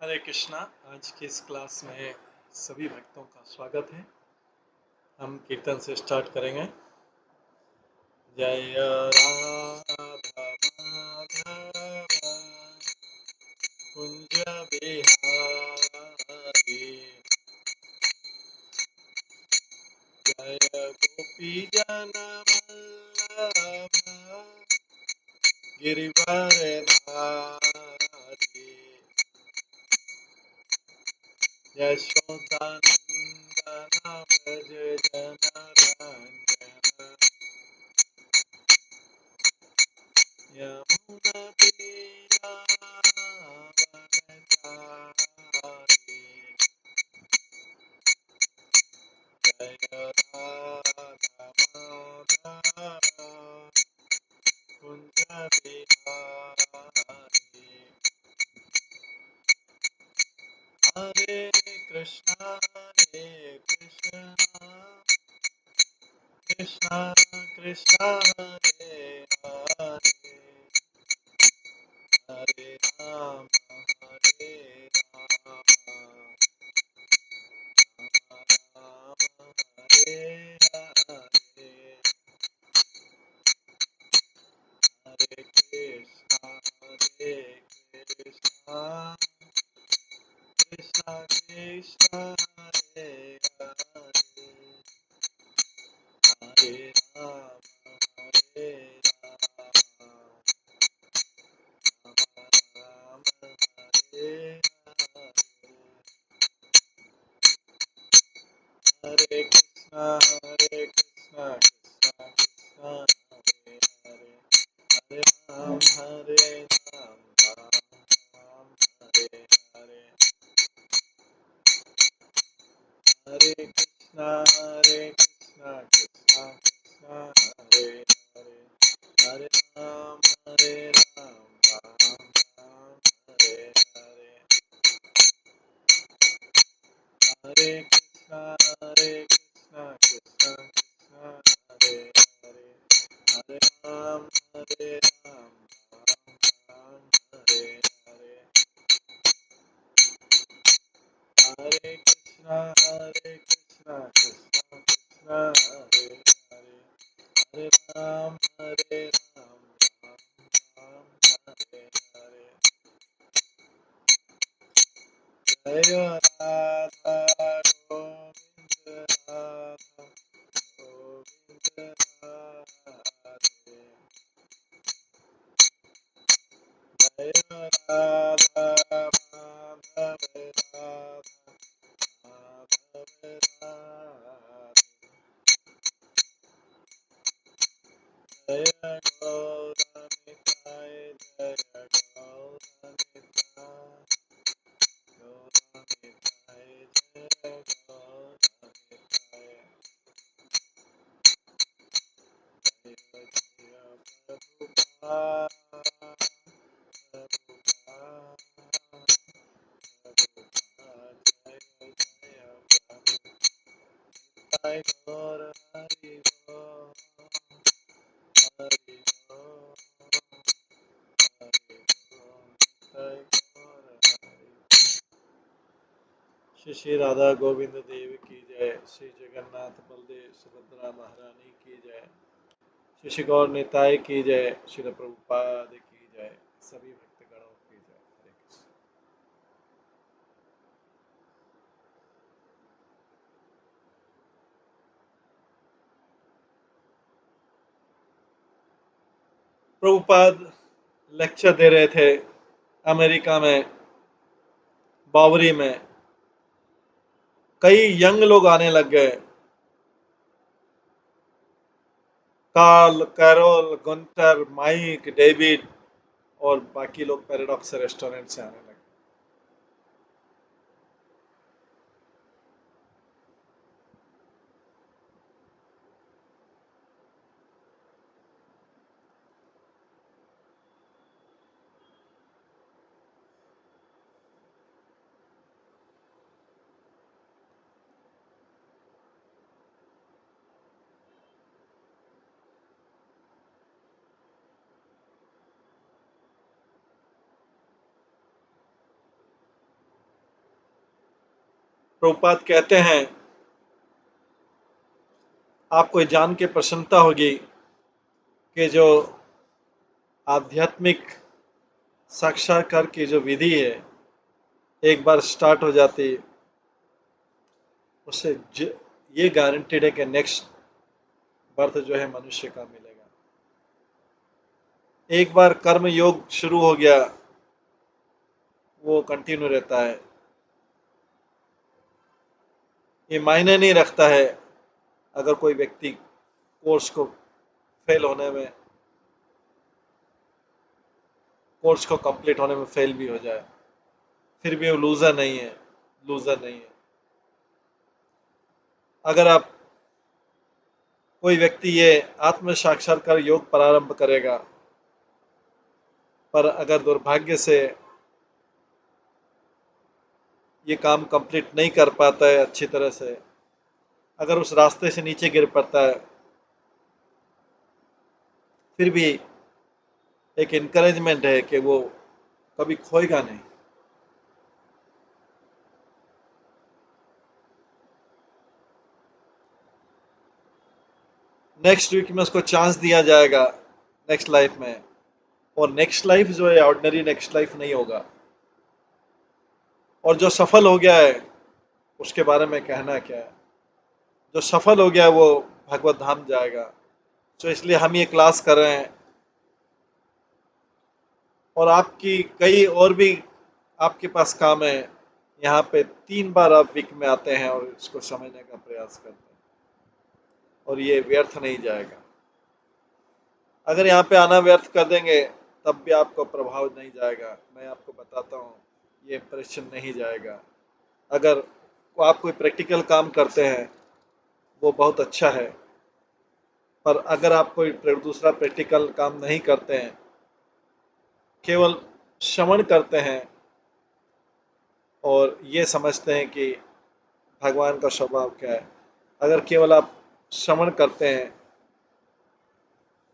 हरे कृष्णा। आज की इस क्लास में सभी भक्तों का स्वागत है। हम कीर्तन से स्टार्ट करेंगे। जय राधा माधव कुंज बिहारी, जय गोपी जन वल्लभ गिरिवर धारी, यशोदानंदन व्रज जनरंजन, यमुना तीरावनचारी, जय राधा माधव कुंज बिहारी। हरे कृष्णा कृष्णा कृष्णा हरे हरे, हरे राम राम हरे हरे, हरे कृष्णा कृष्णा कृष्णा हरे हरे, हरे राम राम हरे हरे, हरे कृष्णा कृष्णा कृष्णा हरे हरे, हरे राम राम राम हरे हरे, हरे कृष्णा कृष्णा कृष्णा हरे हरे, हरे राम राम राम हरे हरे, हरे कृष्णा कृष्णा कृष्णा हरे हरे, हरे राम राम राम हरे हरे, हरे कृष्णा कृष्णा कृष्णा हरे हरे, हरे राम राम राम हरे हरे, जय राधा गोविंद राधा गोविंद राधे, जय राधा माधव राधा माधव राधे, जय गौरनिताय जय गौरनिताय, गौरनिताय जय गौरनिताय, जय जय प्रभुपाद प्रभुपाद प्रभुपाद, जय जय प्रभुपाद गौर हरि बोल, हरि बोल, हरि बोल, जय गौर हरि। श्री श्री राधा गोविंद देव की जय, श्री जगन्नाथ बलदेव सुभद्रा महारानी की जय, श्री श्री गौर निताय की जय, श्री प्रभुपाद की जय, सभी भक्तगणों की जय। हरे कृष्ण। प्रभुपाद लेक्चर दे रहे थे अमेरिका में, बावरी में। कई यंग लोग आने लग गए, Karl, Carol, Gunter, Mike, David और बाकी लोग पैराडॉक्स रेस्टोरेंट से आने लगे। प्रभुपाद कहते हैं, आपको ये जान के प्रसन्नता होगी कि जो आध्यात्मिक साक्षात्कार की जो विधि है, एक बार स्टार्ट हो जाती, उससे ये गारंटेड है कि नेक्स्ट बर्थ जो है मनुष्य का मिलेगा। एक बार कर्म योग शुरू हो गया, वो कंटिन्यू रहता है। ये मायने नहीं रखता है अगर कोई व्यक्ति कोर्स को फेल होने में कोर्स को कंप्लीट होने में फेल भी हो जाए, फिर भी वो लूजर नहीं है, लूजर नहीं है। अगर आप कोई व्यक्ति ये आत्म साक्षात्कार योग प्रारंभ करेगा, पर अगर दुर्भाग्य से ये काम कंप्लीट नहीं कर पाता है अच्छी तरह से, अगर उस रास्ते से नीचे गिर पड़ता है, फिर भी एक इनकरेजमेंट है कि वो कभी खोएगा नहीं। नेक्स्ट वीक में उसको चांस दिया जाएगा नेक्स्ट लाइफ में, और नेक्स्ट लाइफ जो है ऑर्डिनरी नेक्स्ट लाइफ नहीं होगा। और जो सफल हो गया है उसके बारे में कहना क्या है? जो सफल हो गया है वो भगवत धाम जाएगा। तो इसलिए हम ये क्लास कर रहे हैं, और आपकी कई और भी आपके पास काम है। यहाँ पे 3 बार आप वीक में आते हैं और इसको समझने का प्रयास करते हैं, और ये व्यर्थ नहीं जाएगा। अगर यहाँ पे आना व्यर्थ कर देंगे तब भी आपको प्रभाव नहीं जाएगा। मैं आपको बताता हूँ, ये इंप्रेशन नहीं जाएगा। अगर आप कोई प्रैक्टिकल काम करते हैं वो बहुत अच्छा है, पर अगर आप कोई दूसरा प्रैक्टिकल काम नहीं करते हैं, केवल श्रवण करते हैं और ये समझते हैं कि भगवान का स्वभाव क्या है, अगर केवल आप श्रवण करते हैं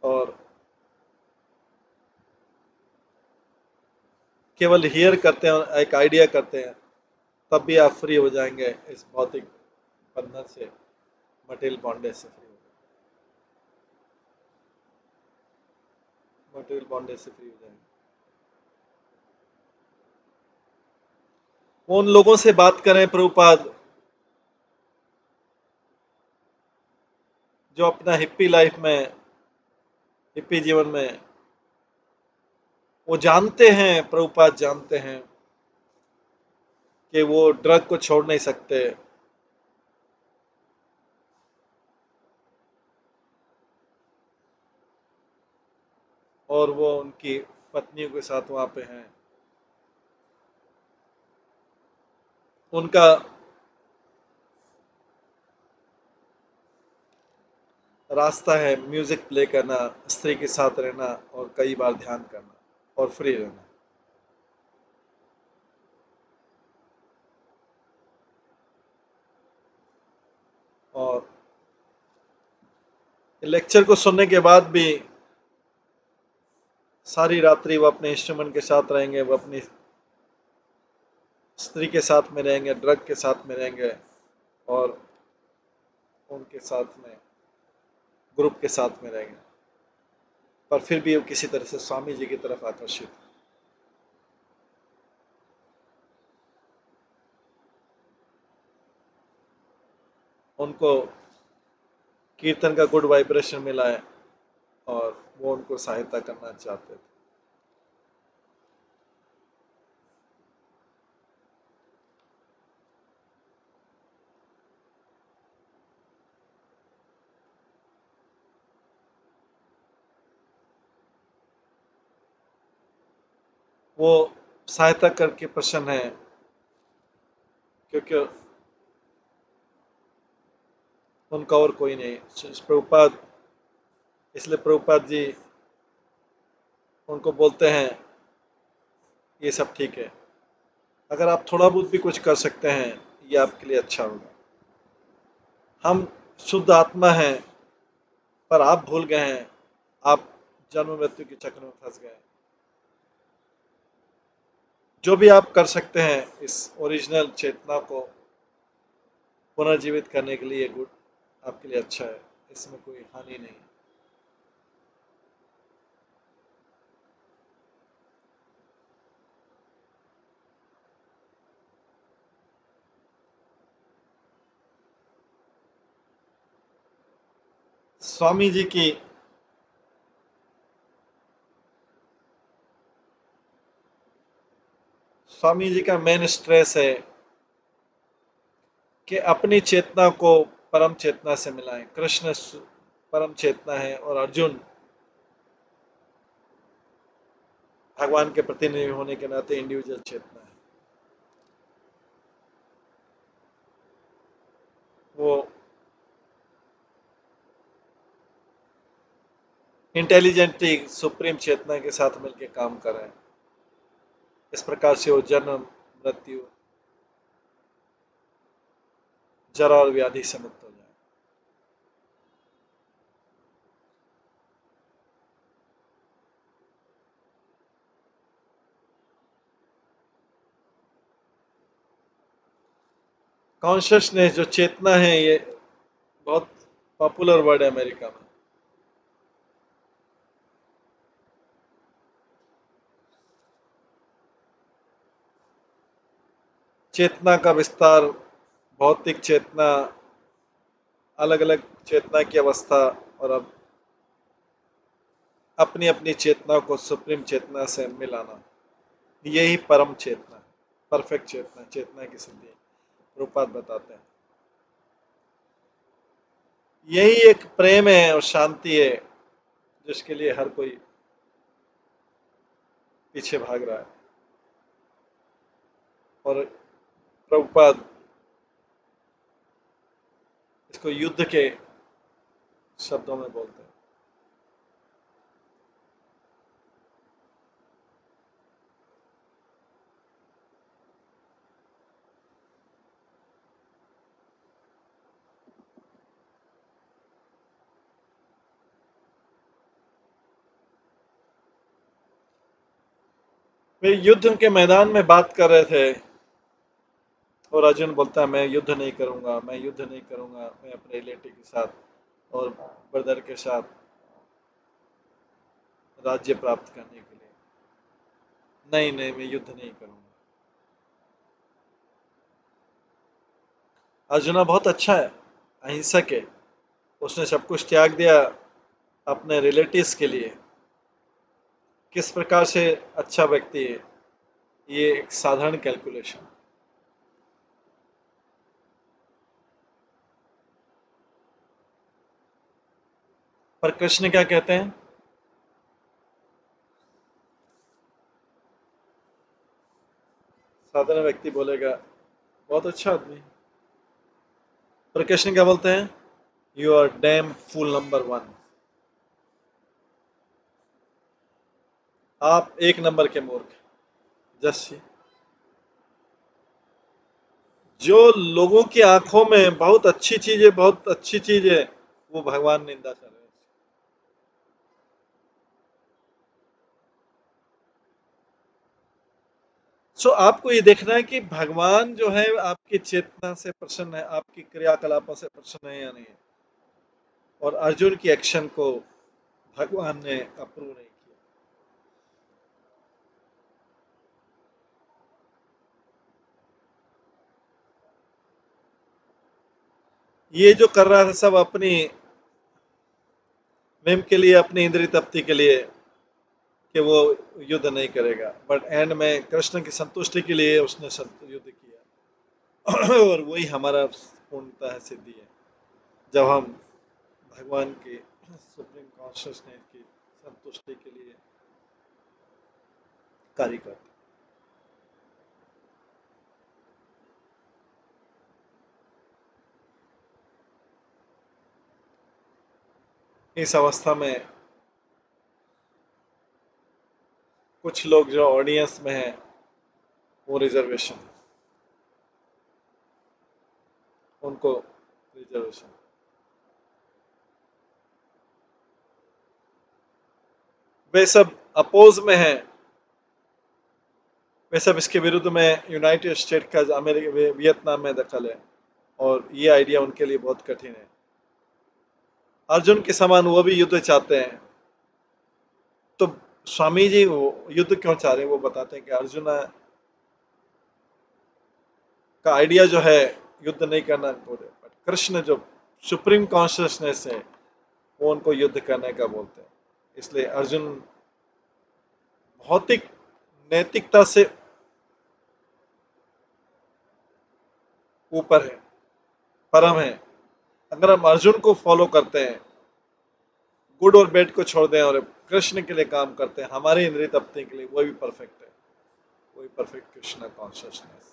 और केवल हियर करते हैं और एक आइडिया करते हैं, तब भी आप फ्री हो जाएंगे इस भौतिक बंधन से, मटेरियल बॉन्डेज से फ्री हो जाएंगे, मटेरियल बॉन्डेज से फ्री हो जाएंगे। उन लोगों से बात करें प्रभुपाद जो अपना हिप्पी लाइफ में, हिप्पी जीवन में, वो जानते हैं, प्रभुपाद जानते हैं कि वो ड्रग को छोड़ नहीं सकते, और वो उनकी पत्नियों के साथ वहां पे हैं। उनका रास्ता है म्यूजिक प्ले करना, स्त्री के साथ रहना और कई बार ध्यान करना और फ्री रहना। और लेक्चर को सुनने के बाद भी सारी रात्रि वो अपने इंस्ट्रूमेंट के साथ रहेंगे, वो अपनी स्त्री के साथ में रहेंगे, ड्रग के साथ में रहेंगे, और उनके साथ में ग्रुप के साथ में रहेंगे, पर फिर भी वो किसी तरह से स्वामी जी की तरफ आकर्षित है। उनको कीर्तन का गुड वाइब्रेशन मिला है और वो उनको सहायता करना चाहते थे। वो सहायता करके प्रसन्न है, क्योंकि उनका और कोई नहीं। प्रभुपाद, इसलिए प्रभुपाद जी उनको बोलते हैं ये सब ठीक है, अगर आप थोड़ा बहुत भी कुछ कर सकते हैं ये आपके लिए अच्छा होगा। हम शुद्ध आत्मा हैं, पर आप भूल गए हैं, आप जन्म मृत्यु के चक्र में फंस गए। जो भी आप कर सकते हैं इस ओरिजिनल चेतना को पुनर्जीवित करने के लिए गुड, आपके लिए अच्छा है, इसमें कोई हानि नहीं है। स्वामी जी की स्वामी जी का मेन स्ट्रेस है कि अपनी चेतना को परम चेतना से मिलाएं। कृष्ण परम चेतना है और अर्जुन भगवान के प्रतिनिधि होने के नाते इंडिविजुअल चेतना है। वो इंटेलिजेंटली सुप्रीम चेतना के साथ मिलकर काम कर रहे हैं। इस प्रकार से वो जन्म, मृत्यु, जरा और व्याधि से मुक्त हो जाए। कॉन्शियसनेस जो चेतना है, ये बहुत पॉपुलर वर्ड है अमेरिका में। चेतना का विस्तार, भौतिक चेतना, अलग अलग चेतना की अवस्था, और अब अपनी अपनी चेतना को सुप्रीम चेतना से मिलाना, यही परम चेतना है, परफेक्ट चेतना, चेतना की सिद्धि रूपात बताते हैं। यही एक प्रेम है और शांति है जिसके लिए हर कोई पीछे भाग रहा है। और प्रभुपाद इसको युद्ध के शब्दों में बोलते हैं। वे युद्ध के मैदान में बात कर रहे थे और अर्जुन बोलता है मैं युद्ध नहीं करूंगा, मैं युद्ध नहीं करूंगा, मैं अपने रिलेटिव के साथ और ब्रदर के साथ राज्य प्राप्त करने के लिए, नहीं नहीं मैं युद्ध नहीं करूंगा। अर्जुना बहुत अच्छा है, अहिंसक है, उसने सब कुछ त्याग दिया अपने रिलेटिव्स के लिए। किस प्रकार से अच्छा व्यक्ति है, ये एक साधारण कैलकुलेशन। पर कृष्ण क्या कहते हैं? साधारण व्यक्ति बोलेगा बहुत अच्छा आदमी। पर कृष्ण क्या बोलते हैं? You are damn fool number one, आप एक नंबर के मूर्ख। जस्ट जो लोगों की आंखों में बहुत अच्छी चीज है, बहुत अच्छी चीज है, वो भगवान निंदा कर रहे हैं। सो आपको ये देखना है कि भगवान जो है आपकी चेतना से प्रसन्न है, आपकी क्रियाकलापों से प्रसन्न है या नहीं है। और अर्जुन की एक्शन को भगवान ने अप्रूव नहीं किया। ये जो कर रहा था सब अपनी मिम के लिए, अपनी इंद्रिय तृप्ति के लिए, कि वो युद्ध नहीं करेगा, बट एंड में कृष्ण की संतुष्टि के लिए उसने युद्ध किया। और वही हमारा पूर्णता है, सिद्धि है, जब हम भगवान की सुप्रीम कॉन्शियसनेस की संतुष्टि के लिए कार्य करते हैं। इस अवस्था में कुछ लोग जो ऑडियंस में हैं वो रिजर्वेशन, उनको रिजर्वेशन, वे सब अपोज में हैं। वे सब इसके विरुद्ध में यूनाइटेड स्टेट का, अमेरिका, वियतनाम में दखल है, और ये आइडिया उनके लिए बहुत कठिन है। अर्जुन के समान वो भी युद्ध चाहते हैं। तो स्वामी जी वो युद्ध क्यों चाह रहे हैं, वो बताते हैं कि अर्जुन का आइडिया जो है युद्ध नहीं करना बोले, बट कृष्ण जो सुप्रीम कॉन्शियसनेस है वो उनको युद्ध करने का बोलते हैं। इसलिए अर्जुन भौतिक नैतिकता से ऊपर है, परम है। अगर हम अर्जुन को फॉलो करते हैं, गुड और बैड को छोड़ दें और कृष्ण के लिए काम करते हैं, हमारे इंद्रिय तृप्ति के लिए, वो भी परफेक्ट है, वही परफेक्ट कृष्ण कॉन्शियसनेस।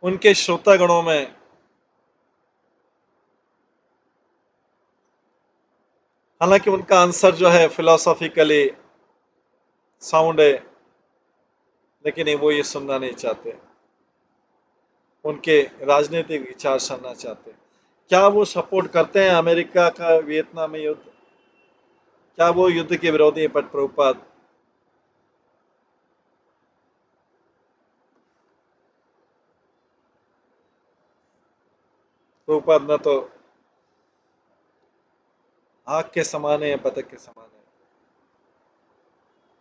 उनके श्रोतागणों में हालांकि उनका आंसर जो है फिलोसॉफिकली साउंड है, लेकिन वो ये सुनना नहीं चाहते, उनके राजनीतिक विचार सुनना चाहते। क्या वो सपोर्ट करते हैं अमेरिका का वियतनाम में युद्ध? क्या वो युद्ध के विरोधी हैं? बट प्रभुपाद न तो आग के समान है या पतंग के समान है।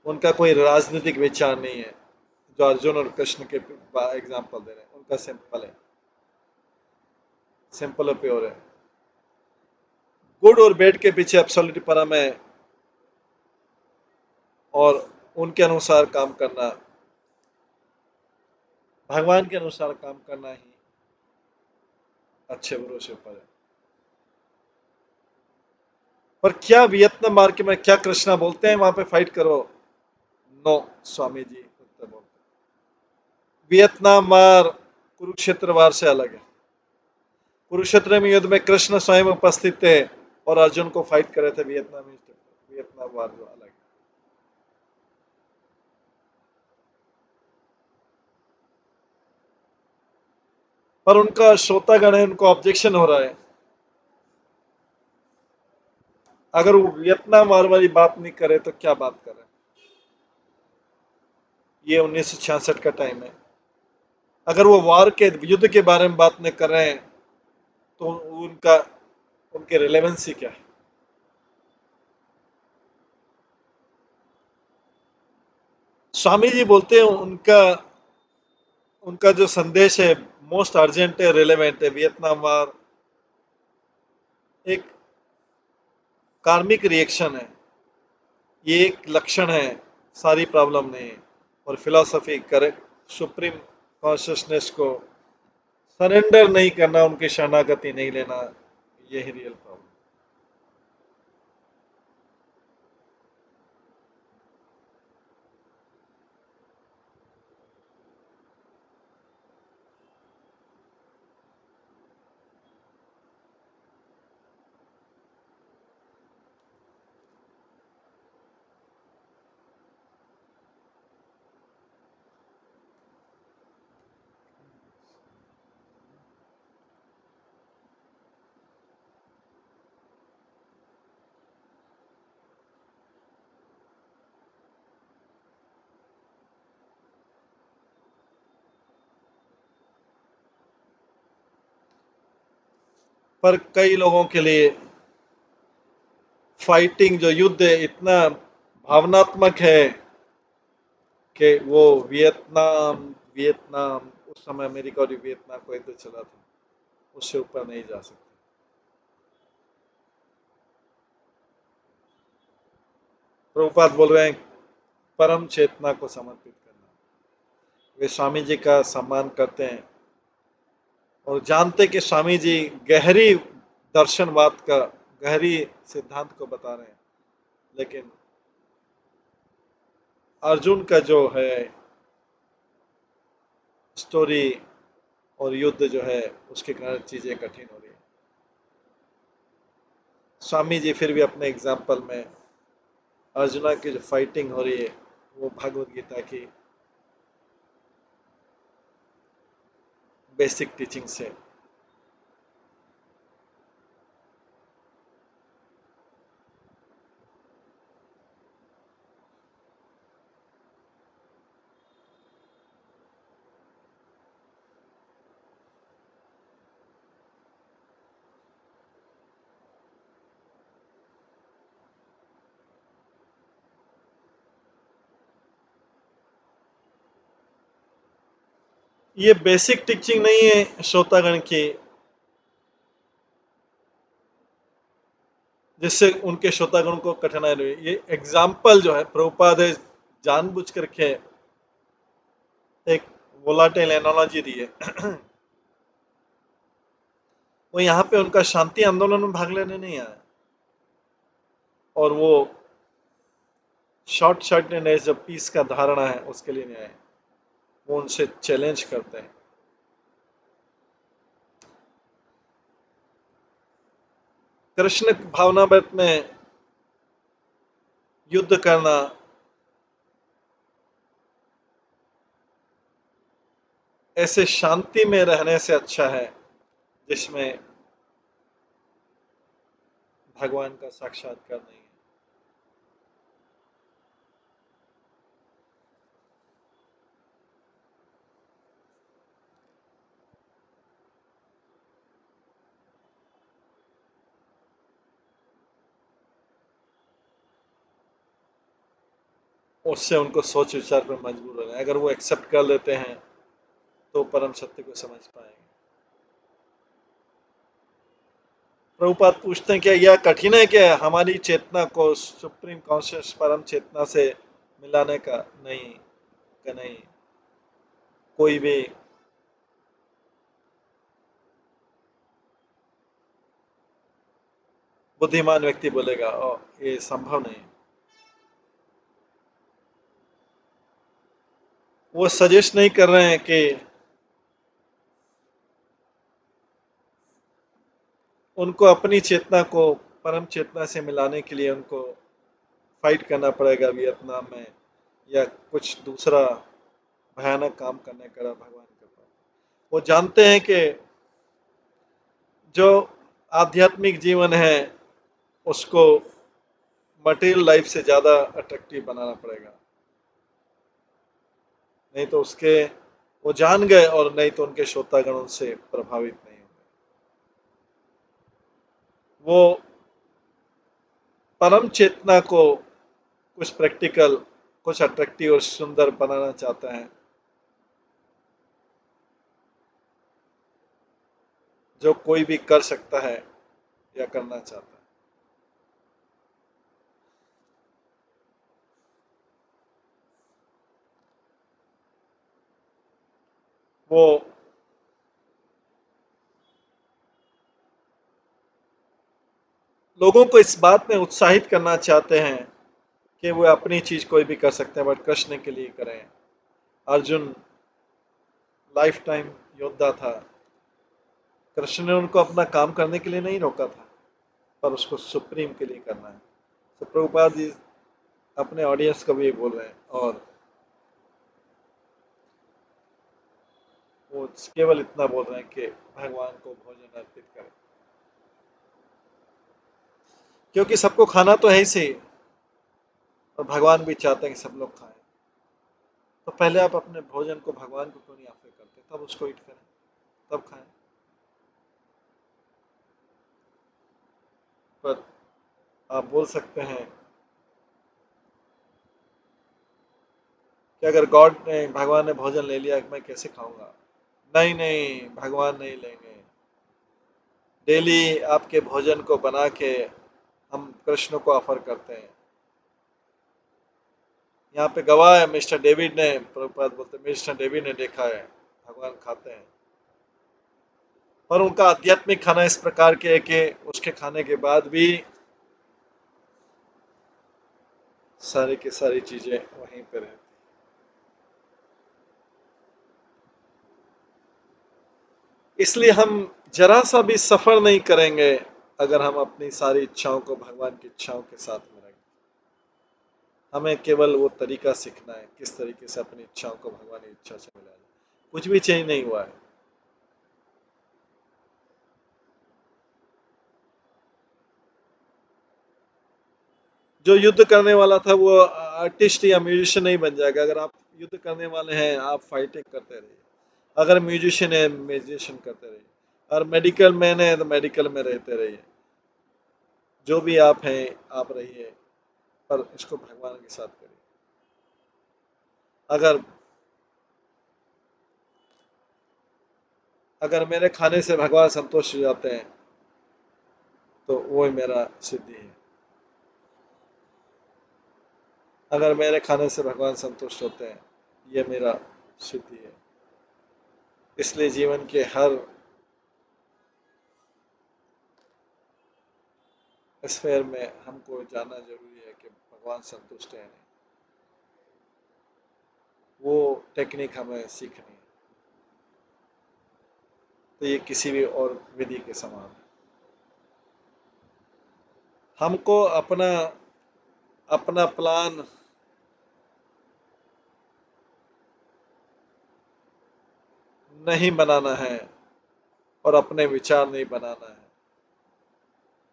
उनका कोई राजनीतिक विचार नहीं है। जो अर्जुन और कृष्ण के एग्जाम्पल दे रहे हैं उनका सिंपल है, सिंपल और प्योर है। गुड और बैड के पीछे एब्सोल्यूट परम है, और उनके अनुसार काम करना, भगवान के अनुसार काम करना ही अच्छे भरोसे पर है। पर क्या वियतनाम मार के में क्या कृष्णा बोलते हैं वहां पे फाइट करो? नो, स्वामी जी उत्तर बोलते हैं वियतनाम वार कुरुक्षेत्र वार से अलग है। कुरुक्षेत्र में युद्ध में कृष्ण स्वयं उपस्थित थे और अर्जुन को फाइट कर रहे थे। वियतनाम वार जो अलग है। पर उनका श्रोतागण है, उनको ऑब्जेक्शन हो रहा है। अगर वो वियतनाम वार वाली बात नहीं करे तो क्या बात कर रहे हैं? ये 1966 का टाइम है। अगर वो वार के युद्ध के बारे में बात नहीं कर रहे हैं तो उनका उनकी रिलेवेंसी क्या है? स्वामी जी बोलते हैं उनका उनका जो संदेश है मोस्ट अर्जेंट है, रिलेवेंट है। वियतनाम वार एक कार्मिक रिएक्शन है, ये एक लक्षण है, सारी प्रॉब्लम नहीं है। और फिलॉसफी करेक्ट सुप्रीम कॉन्शियसनेस को सरेंडर नहीं करना, उनकी शरणागति नहीं लेना, यही रियल प्रॉब्लम। पर कई लोगों के लिए फाइटिंग जो युद्ध है इतना भावनात्मक है कि वो वियतनाम वियतनाम उस समय अमेरिका और वियतनाम को युद्ध चला था, उससे ऊपर नहीं जा सकते। प्रभुपाद बोल रहे हैं परम चेतना को समर्पित करना। वे स्वामी जी का सम्मान करते हैं और जानते कि स्वामी जी गहरी दर्शनवाद का गहरी सिद्धांत को बता रहे हैं। लेकिन अर्जुन का जो है स्टोरी और युद्ध जो है उसके कारण चीजें कठिन हो रही है। स्वामी जी फिर भी अपने एग्जाम्पल में अर्जुना की जो फाइटिंग हो रही है वो भगवत गीता की बेसिक टीचिंग से। ये बेसिक टीचिंग नहीं है श्रोतागण की, जिससे उनके श्रोतागण को कठिनाई हुई। ये एग्जाम्पल जो है प्रभुपाद ने जानबूझ करके एक वोलाटाइल एनोलॉजी दी है। वो यहाँ पे उनका शांति आंदोलन में भाग लेने नहीं आए, और वो शॉर्ट शॉर्टनेस जो पीस का धारणा है उसके लिए नहीं आए। वो उनसे चैलेंज करते हैं। कृष्ण भावनामृत में युद्ध करना ऐसे शांति में रहने से अच्छा है जिसमें भगवान का साक्षात्कार नहीं है। उससे उनको सोच विचार पर मजबूर होना है। अगर वो एक्सेप्ट कर लेते हैं तो परम सत्य को समझ पाएंगे। प्रभुपाद पूछते हैं क्या यह कठिन है क्या हमारी चेतना को सुप्रीम कॉन्शियस परम चेतना से मिलाने का? नहीं, का नहीं। कोई भी बुद्धिमान व्यक्ति बोलेगा ओ ये संभव नहीं। वो सजेस्ट नहीं कर रहे हैं कि उनको अपनी चेतना को परम चेतना से मिलाने के लिए उनको फाइट करना पड़ेगा वियतनाम में, या कुछ दूसरा भयानक काम करने का भगवान कृपा। वो जानते हैं कि जो आध्यात्मिक जीवन है उसको मटेरियल लाइफ से ज्यादा अट्रैक्टिव बनाना पड़ेगा। नहीं तो उसके वो जान गए, और नहीं तो उनके श्रोतागण उनसे प्रभावित नहीं होंगे। वो परम चेतना को कुछ प्रैक्टिकल, कुछ अट्रैक्टिव और सुंदर बनाना चाहते हैं, जो कोई भी कर सकता है या करना चाहता है। वो लोगों को इस बात में उत्साहित करना चाहते हैं कि वो अपनी चीज कोई भी कर सकते हैं, बट कृष्ण के लिए करें। अर्जुन लाइफ टाइम योद्धा था। कृष्ण ने उनको अपना काम करने के लिए नहीं रोका था, पर उसको सुप्रीम के लिए करना है। तो प्रभुपाद जी अपने ऑडियंस को भी ये बोल रहे हैं, और वो केवल इतना बोल रहे हैं कि भगवान को भोजन अर्पित करें, क्योंकि सबको खाना तो है ही सही, और भगवान भी चाहते हैं कि सब लोग खाएं। तो पहले आप अपने भोजन को भगवान को क्यों नहीं ऑफर करते, तब उसको ईट करें, तब खाएं। पर आप बोल सकते हैं कि अगर गॉड ने भगवान ने भोजन ले लिया मैं कैसे खाऊंगा? नहीं नहीं, भगवान नहीं लेंगे। डेली आपके भोजन को बना के हम कृष्ण को ऑफर करते हैं। यहाँ पे गवाह है मिस्टर डेविड ने, प्रभुपाद बोलते हैं मिस्टर डेविड ने देखा है भगवान खाते हैं। पर उनका आध्यात्मिक खाना इस प्रकार के है कि उसके खाने के बाद भी सारी की सारी चीजें वहीं पे रहती। इसलिए हम जरा सा भी सफर नहीं करेंगे अगर हम अपनी सारी इच्छाओं को भगवान की इच्छाओं के साथ में रखें। हमें केवल वो तरीका सीखना है किस तरीके से अपनी इच्छाओं को भगवान की इच्छा से मिलाना। कुछ भी चेंज नहीं हुआ है। जो युद्ध करने वाला था वो आर्टिस्ट या म्यूजिशियन नहीं बन जाएगा। अगर आप युद्ध करने वाले हैं आप फाइटिंग करते रहिए, अगर म्यूजिशियन है म्यूजिशियन करते रहिए, और मेडिकल मैन है तो मेडिकल में रहते रहिए। जो भी आप हैं आप रहिए, पर इसको भगवान के साथ करिए। अगर अगर मेरे खाने से भगवान संतुष्ट हो जाते हैं तो वो ही मेरा सिद्धि है। अगर मेरे खाने से भगवान संतुष्ट होते हैं ये मेरा सिद्धि है। इसलिए जीवन के हर स्फेयर में हमको जानना जरूरी है कि भगवान संतुष्ट है नहीं। वो टेक्निक हमें सीखनी है। तो ये किसी भी और विधि के समान है। हमको अपना अपना प्लान नहीं बनाना है और अपने विचार नहीं बनाना है,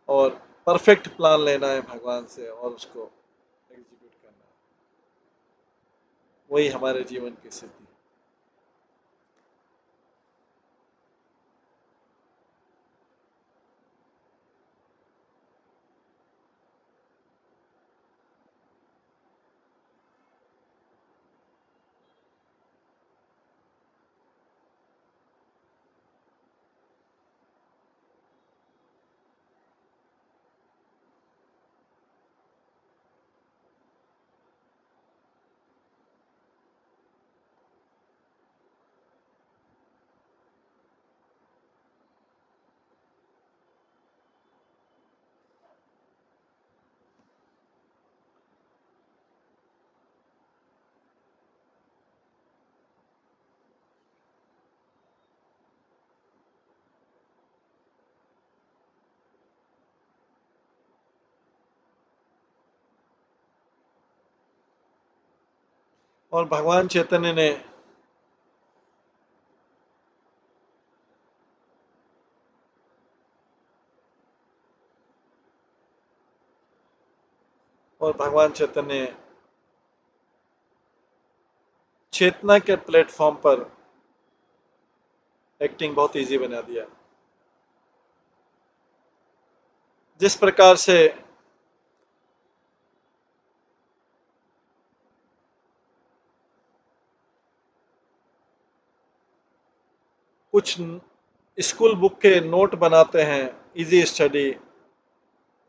और परफेक्ट प्लान लेना है भगवान से और उसको एग्जीक्यूट करना है। वही हमारे जीवन की सिद्धि है। और भगवान चैतन्य ने और भगवान चैतन्य चेतना के प्लेटफॉर्म पर एक्टिंग बहुत इजी बना दिया। जिस प्रकार से कुछ स्कूल बुक के नोट बनाते हैं इजी स्टडी,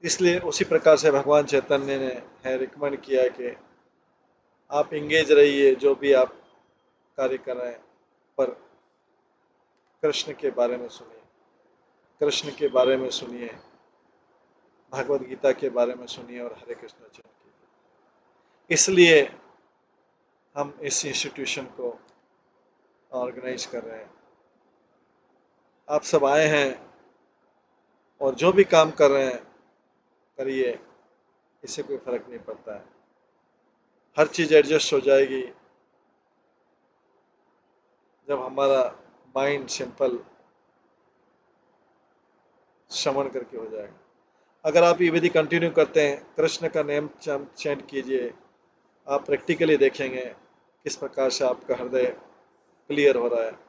इसलिए उसी प्रकार से भगवान चैतन्य ने है रिकमेंड किया है कि आप इंगेज रहिए जो भी आप कार्य कर रहे हैं, पर कृष्ण के बारे में सुनिए, कृष्ण के बारे में सुनिए, भगवत गीता के बारे में सुनिए और हरे कृष्ण चैन कीजिए। इसलिए हम इस इंस्टीट्यूशन को ऑर्गेनाइज कर रहे हैं। आप सब आए हैं और जो भी काम कर रहे हैं करिए, इससे कोई फर्क नहीं पड़ता है। हर चीज़ एडजस्ट हो जाएगी जब हमारा माइंड सिंपल श्रवण करके हो जाएगा। अगर आप ये विधि कंटिन्यू करते हैं, कृष्ण का नेम चैंट कीजिए, आप प्रैक्टिकली देखेंगे किस प्रकार से आपका हृदय क्लियर हो रहा है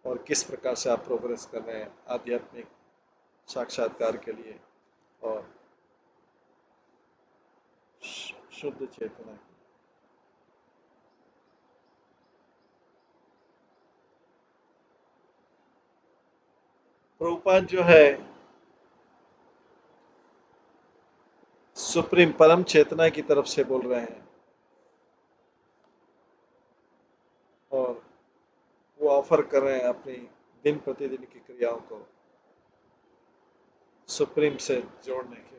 और किस प्रकार से आप प्रोग्रेस कर रहे हैं आध्यात्मिक साक्षात्कार के लिए और शुद्ध चेतना। प्रभुपाद जो है सुप्रीम परम चेतना की तरफ से बोल रहे हैं, और वो ऑफर कर रहे हैं अपनी दिन प्रतिदिन की क्रियाओं को सुप्रीम से जोड़ने के लिए।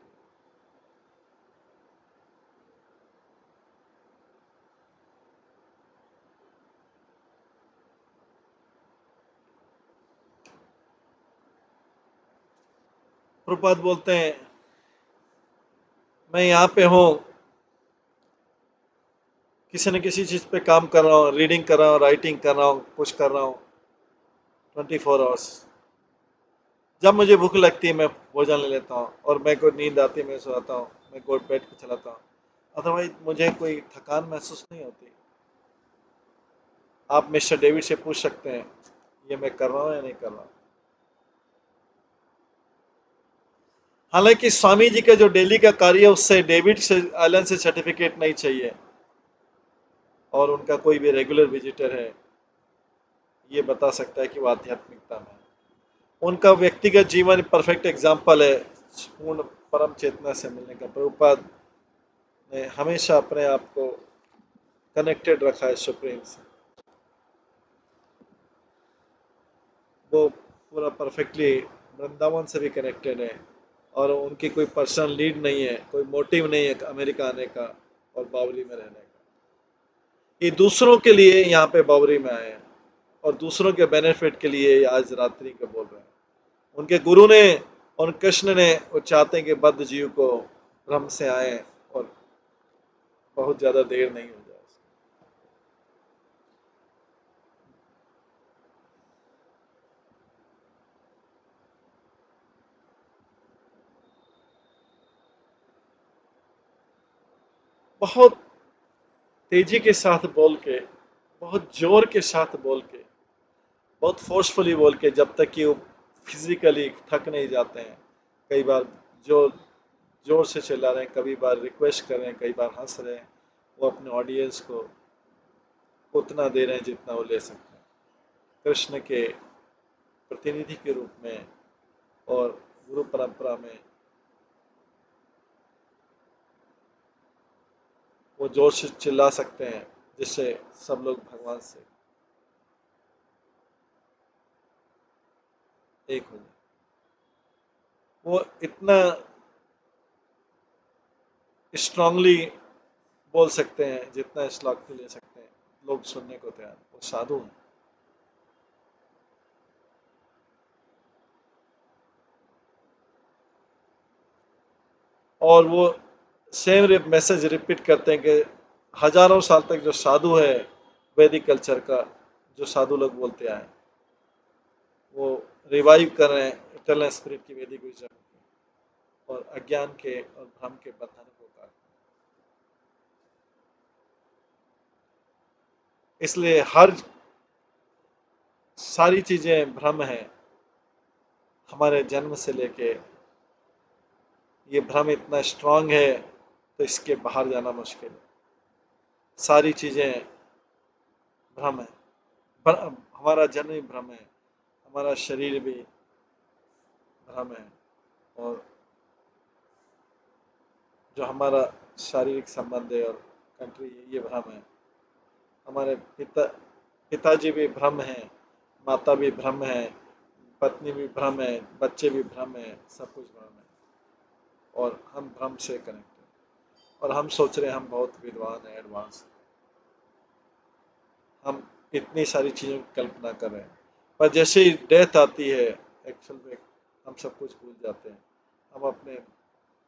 प्रभुपाद बोलते हैं, मैं यहाँ पे हूँ, किसी न किसी चीज़ पे काम कर रहा हूँ, रीडिंग कर रहा हूँ, राइटिंग कर रहा हूँ, कुछ कर रहा हूँ 24 आवर्स। जब मुझे भूख लगती है मैं भोजन ले लेता हूँ, और मैं को नींद आती है मैं सो जाता हूँ, मैं गोड बेड पे चलाता हूँ। अदरवाइज मुझे कोई थकान महसूस नहीं होती। आप मिस्टर डेविड से पूछ सकते हैं ये मैं कर रहा हूँ या नहीं कर रहा हूँ। हालांकि स्वामी जी का जो डेली का कार्य है उससे डेविड से आइलैंड से सर्टिफिकेट नहीं चाहिए, और उनका कोई भी रेगुलर विजिटर है ये बता सकता है कि वो आध्यात्मिकता में है। उनका व्यक्तिगत जीवन परफेक्ट एग्जाम्पल है पूर्ण परम चेतना से मिलने का। प्रभुपाद ने हमेशा अपने आप को कनेक्टेड रखा है सुप्रीम से। वो पूरा परफेक्टली वृंदावन से भी कनेक्टेड है, और उनकी कोई पर्सनल लीड नहीं है, कोई मोटिव नहीं है अमेरिका आने का और बावली में रहने का। ये दूसरों के लिए यहाँ पे बावरी में आए हैं, और दूसरों के बेनिफिट के लिए आज रात्रि को बोल रहे हैं। उनके गुरु ने और कृष्ण ने वो चाहते हैं कि बद्ध जीव को भ्रम से आए और बहुत ज्यादा देर नहीं हो जाए। बहुत तेजी के साथ बोल के, बहुत जोर के साथ बोल के, बहुत फोर्सफुली बोल के, जब तक कि वो फिजिकली थक नहीं जाते हैं। कई बार जो जोर से चिल्ला रहे हैं, कई बार रिक्वेस्ट कर रहे हैं, कई बार हंस रहे हैं, वो अपने ऑडियंस को उतना दे रहे हैं जितना वो ले सकते हैं, कृष्ण के प्रतिनिधि के रूप में। और गुरु परंपरा में वो जोर से चिल्ला सकते हैं जिससे सब लोग भगवान से एक हो जाए। वो इतना स्ट्रांगली बोल सकते हैं जितना श्लोक ले सकते हैं, लोग सुनने को तैयार। वो साधु हैं। और वो सेम मैसेज रिपीट करते हैं कि हजारों साल तक जो साधु है वैदिक कल्चर का, जो साधु लोग बोलते आए, वो रिवाइव कर रहे हैं इटरनल स्पिरिट की वैदिक विजन, और अज्ञान के और भ्रम के बंधन को काट। इसलिए हर सारी चीजें भ्रम है, हमारे जन्म से लेके ये भ्रम इतना स्ट्रांग है तो इसके बाहर जाना मुश्किल है। सारी चीजें भ्रम है। हमारा जन्म ही भ्रम है, हमारा शरीर भी भ्रम है, और जो हमारा शारीरिक संबंध है और कंट्री है ये भ्रम है। हमारे पिताजी भी भ्रम है, माता भी भ्रम है, पत्नी भी भ्रम है, बच्चे भी भ्रम है, सब कुछ भ्रम है, और हम भ्रम से कनेक्ट हैं। और हम सोच रहे हैं हम बहुत विद्वान हैं, एडवांस। हम इतनी सारी चीज़ों की कल्पना कर रहे हैं, पर जैसे ही डेथ आती है एक्चुअल में हम सब कुछ भूल जाते हैं। हम अपने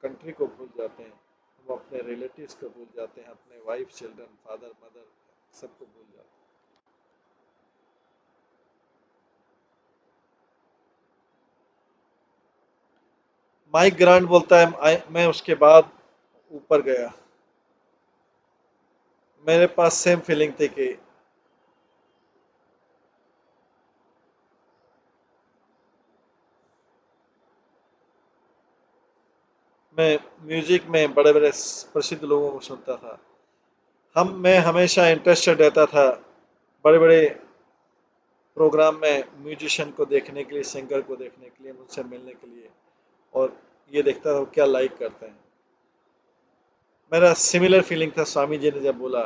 कंट्री को भूल जाते हैं, हम अपने रिलेटिव्स को भूल जाते हैं, अपने वाइफ, चिल्ड्रन, फादर, मदर, सबको भूल जाते हैं। माइक ग्रांट बोलता है, मैं उसके बाद ऊपर गया, मेरे पास सेम फीलिंग थी कि मैं म्यूजिक में बड़े बड़े प्रसिद्ध लोगों को सुनता था। मैं हमेशा इंटरेस्टेड रहता था बड़े बड़े प्रोग्राम में म्यूजिशियन को देखने के लिए, सिंगर को देखने के लिए, मुझसे मिलने के लिए, और ये देखता था वो क्या लाइक करते हैं। मेरा सिमिलर फीलिंग था स्वामी जी ने जब बोला।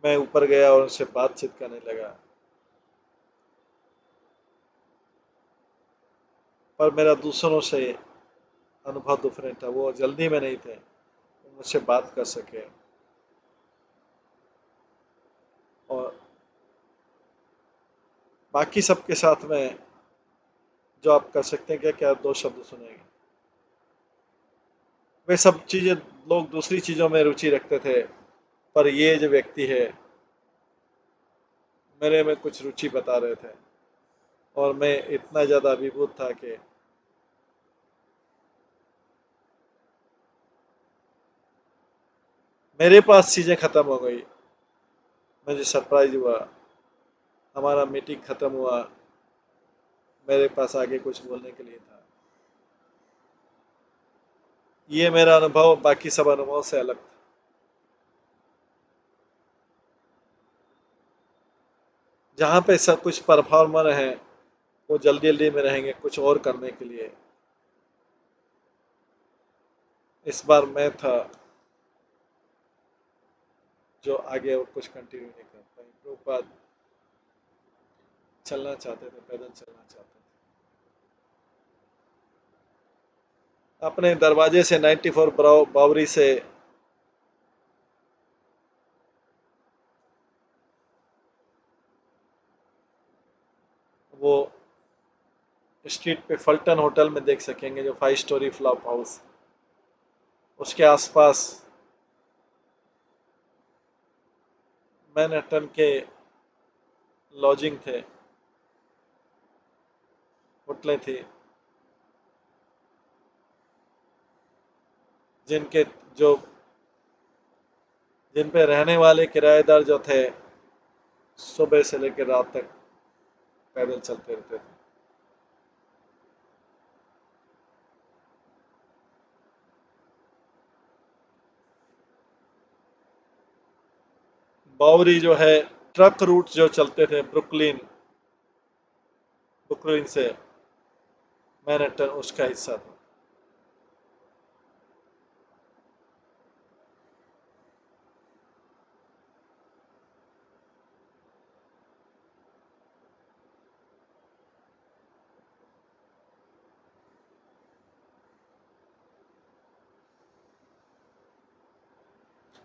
मैं ऊपर गया और उनसे बातचीत करने लगा, पर मेरा दूसरों से अनुभव डिफरेंट था। वो जल्दी में नहीं थे, वो मुझसे बात कर सके, और बाकी सबके साथ में जो आप कर सकते हैं क्या क्या 2 शब्द सुनेंगे। वे सब चीज़ें, लोग दूसरी चीज़ों में रुचि रखते थे, पर ये जो व्यक्ति है मेरे में कुछ रुचि बता रहे थे, और मैं इतना ज़्यादा अभिभूत था कि मेरे पास चीज़ें ख़त्म हो गई। मुझे सरप्राइज हुआ, हमारा मीटिंग ख़त्म हुआ, मेरे पास आगे कुछ बोलने के लिए था। ये मेरा अनुभव बाकी सब अनुभव से अलग था। जहाँ पे सब कुछ परफॉर्मर हैं, वो जल्दी जल्दी में रहेंगे कुछ और करने के लिए। इस बार मैं था जो आगे और कुछ कंटिन्यू नहीं कर पाई। प्रभुपाद चलना चाहते थे, पैदल चलना चाहते थे। अपने दरवाजे से 94 बावरी से वो स्ट्रीट पे फल्टन होटल में देख सकेंगे, जो 5 स्टोरी फ्लॉप हाउस, उसके आसपास मैनहट्टन के लॉजिंग थे, होटलें थी, जिनके जो जिन पे रहने वाले किराएदार जो थे, सुबह से लेकर रात तक पैदल चलते रहते थे। बावरी जो है, ट्रक रूट जो चलते थे ब्रुकलिन ब्रुकलिन से मैनहट्टन, उसका हिस्सा था।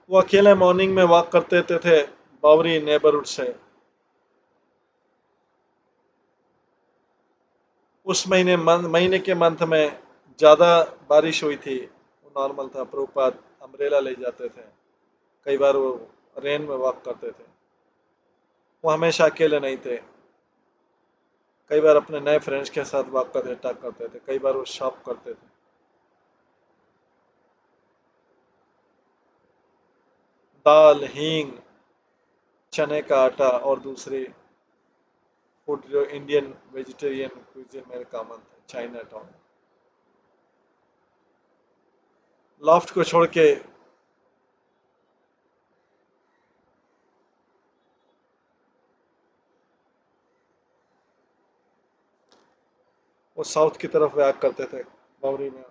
वो अकेले मॉर्निंग में वॉक करते थे बावरी नेबरहुड से। उस महीने के मंथ में ज़्यादा बारिश हुई थी, वो नॉर्मल था। प्रभुपाद अम्ब्रेला ले जाते थे, कई बार वो रेन में वॉक करते थे। वो हमेशा अकेले नहीं थे, कई बार अपने नए फ्रेंड्स के साथ वॉक करते टॉक करते थे, कई बार वो शॉप करते थे। दाल, हींग, चने का आटा और दूसरी फूड जो इंडियन वेजिटेरियन क्विजीन में कॉमन थे चाइना टाउन। लॉफ्ट को छोड़ के वो साउथ की तरफ वॉक करते थे बावरी में,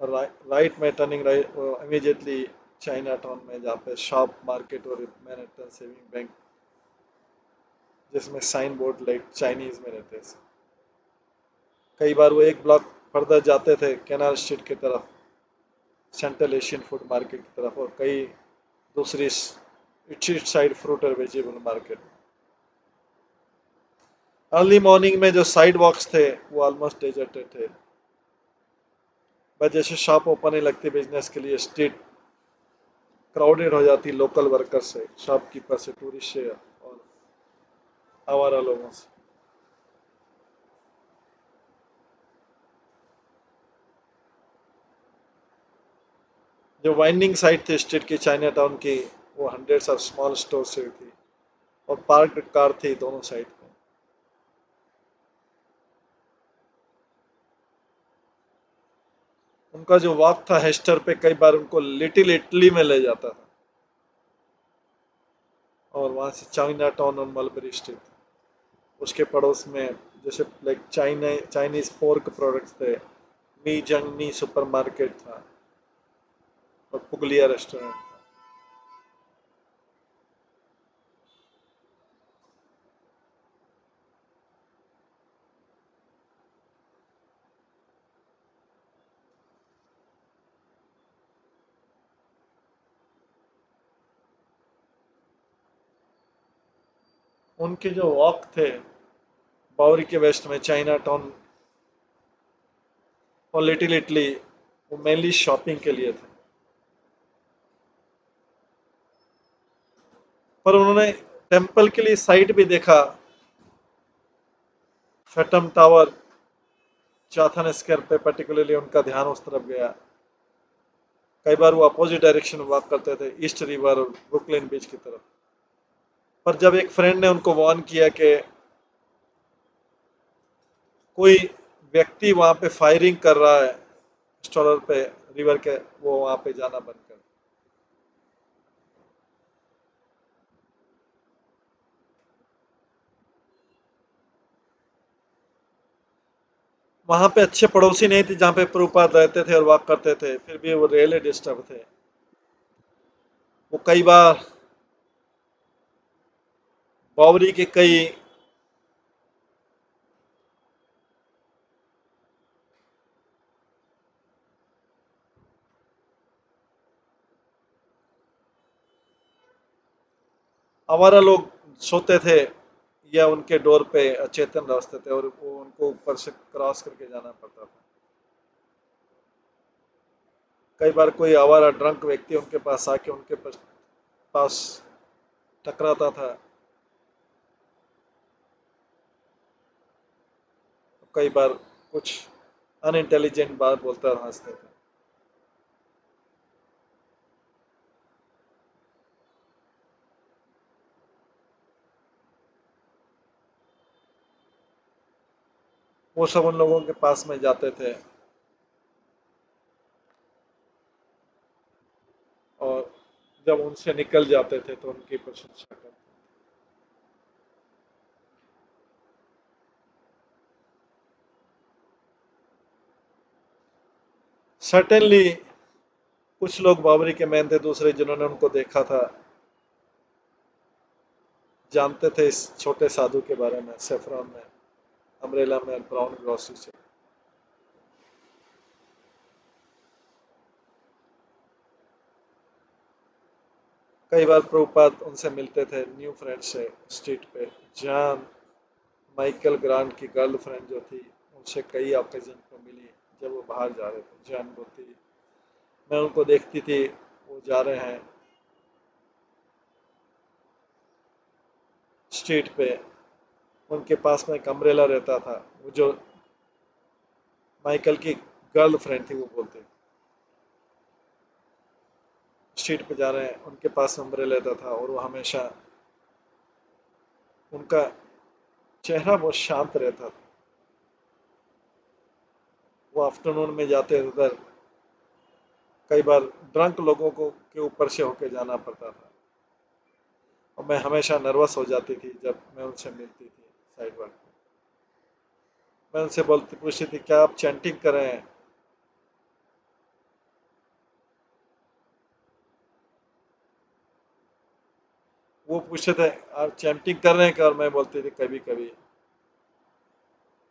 और राइट में turning right immediately China town में, जहाँ पे शॉप, मार्केट और मैनहट्टन सेविंग बैंक, जिसमें साइन बोर्ड लाइक चाइनीज में रहते थे। कई बार वो एक ब्लॉक फर्दर जाते थे कैनाल स्ट्रीट की तरफ, सेंट्रल एशियन फूड मार्केट की तरफ, और कई दूसरी स्ट्रीट साइड फ्रूट और वेजिटेबल मार्केट। अर्ली मॉर्निंग में जो साइड वॉक्स थे वो ऑलमोस्ट डेजर्टेड थे, बस जैसे शॉप ओपन ही लगती बिजनेस के लिए, स्ट्रीट क्राउडेड हो जाती लोकल वर्कर से, शॉपकीपर से, टूरिस्ट से और आवारा लोगों से। जो वाइंडिंग साइड थी स्ट्रीट की चाइना टाउन की, वो हंड्रेड्स ऑफ स्मॉल स्टोर से थी, और पार्क्ड कार थी दोनों साइड में। उनका जो वॉक था हेस्टर पे, कई बार उनको लिटिल इटली में ले जाता था, और वहां से चाइना टाउन और मलबरी स्ट्रीट, उसके पड़ोस में जैसे लाइक चाइनीज पोर्क प्रोडक्ट्स थे, मी जंग मी सुपरमार्केट था, और पुगलिया रेस्टोरेंट था। उनके जो वॉक थे बावरी के वेस्ट में चाइना टाउन और लिटिल इटली वो मेनली शॉपिंग के लिए थे। पर उन्होंने टेम्पल के लिए साइट भी देखा, फैटम टावर, चाथन स्क्वायर पे पर्टिकुलरली उनका ध्यान उस तरफ गया। कई बार वो अपोजिट डायरेक्शन में वॉक करते थे, ईस्ट रिवर और ब्रुकलिन बीच की तरफ। पर जब एक फ्रेंड ने उनको वार्न किया कि कोई व्यक्ति वहां पे फायरिंग कर रहा है स्टॉलर पे रिवर के, वो वहां पे जाना बंद कर। वहां पे अच्छे पड़ोसी नहीं थे जहाँ पे प्रभुपाद रहते थे और वॉक करते थे, फिर भी वो रियली डिस्टर्ब थे। वो कई बार बावरी के कई आवारा लोग सोते थे या उनके डोर पे अचेतन रास्ते थे और वो उनको ऊपर से क्रॉस करके जाना पड़ता था। कई बार कोई आवारा ड्रंक व्यक्ति उनके पास आके उनके पास टकराता था। कई बार कुछ अनइंटेलिजेंट बात बोलता और हंसते थे। वो सब उन लोगों के पास में जाते थे और जब उनसे निकल जाते थे तो उनकी प्रशंसा करते। सर्टेनली कुछ लोग बाबरी के मैन थे, दूसरे जिन्होंने उनको देखा था जानते थे इस छोटे साधु के बारे में, सेफ्रॉन में, अम्ब्रेला में, ब्राउन ग्रॉसरी से। कई बार प्रभुपाद उनसे मिलते थे न्यू फ्रेंड से स्ट्रीट पे। जॉन माइकल ग्रांट की गर्लफ्रेंड जो थी उनसे कई ओकेजन पर मिली जब वो बाहर जा रहे थे। जॉन बोलती मैं उनको देखती थी, वो जा रहे हैं स्ट्रीट पे, उनके पास में एक अम्ब्रेला रहता था। वो जो माइकल की गर्लफ्रेंड थी वो बोलते स्ट्रीट पे जा रहे हैं, उनके पास अम्ब्रेला रहता था और वो हमेशा उनका चेहरा बहुत शांत रहता था। वो आफ्टरनून में जाते उधर, कई बार ड्रंक लोगों को के ऊपर से होके जाना पड़ता था और मैं हमेशा नर्वस हो जाती थी जब मैं उनसे मिलती थी साइड वर्क। मैं उनसे बोलती पूछती थी क्या आप चैंटिंग कर रहे हैं। वो पूछते थे आप चैंटिंग कर रहे हैं क्या, और मैं बोलती थी कभी कभी,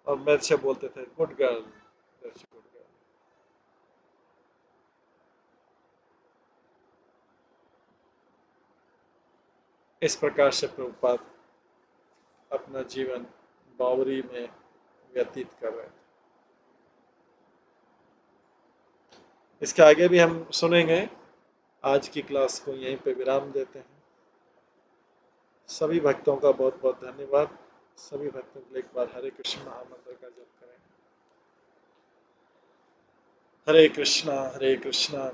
और मेरे से बोलते थे गुड गर्ल, गुड गर्ल। इस प्रकार से प्रभुपाद अपना जीवन बावरी में व्यतीत कर रहे थे। इसके आगे भी हम सुनेंगे। आज की क्लास को यहीं पे विराम देते हैं। सभी भक्तों का बहुत बहुत धन्यवाद। सभी भक्तों के लिए एक बार हरे कृष्ण महामंत्र का जप करें। हरे कृष्णा कृष्णा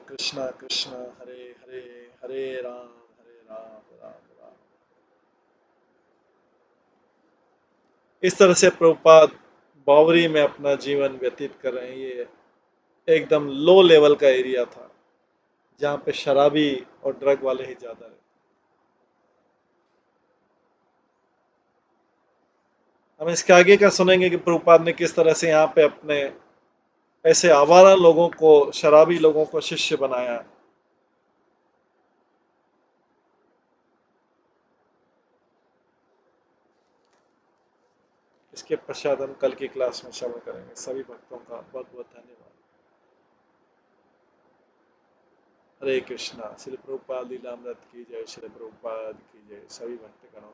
कृष्णा हरे हरे, हरे राम राम राम। इस तरह से प्रभुपाद बावरी में अपना जीवन व्यतीत कर रहे हैं। ये एकदम लो लेवल का एरिया था जहाँ पे शराबी और ड्रग वाले ही ज्यादा रहते। हम इसके आगे का सुनेंगे कि प्रभुपाद ने किस तरह से यहाँ पे अपने ऐसे आवारा लोगों को, शराबी लोगों को शिष्य बनाया। इसके पश्चात हम कल की क्लास में श्रवण करेंगे। सभी भक्तों का बहुत बहुत धन्यवाद। हरे कृष्णा। श्री प्रभुपाद लीलामृत की जय, श्री प्रभुपाद की जय। सभी भक्तगणों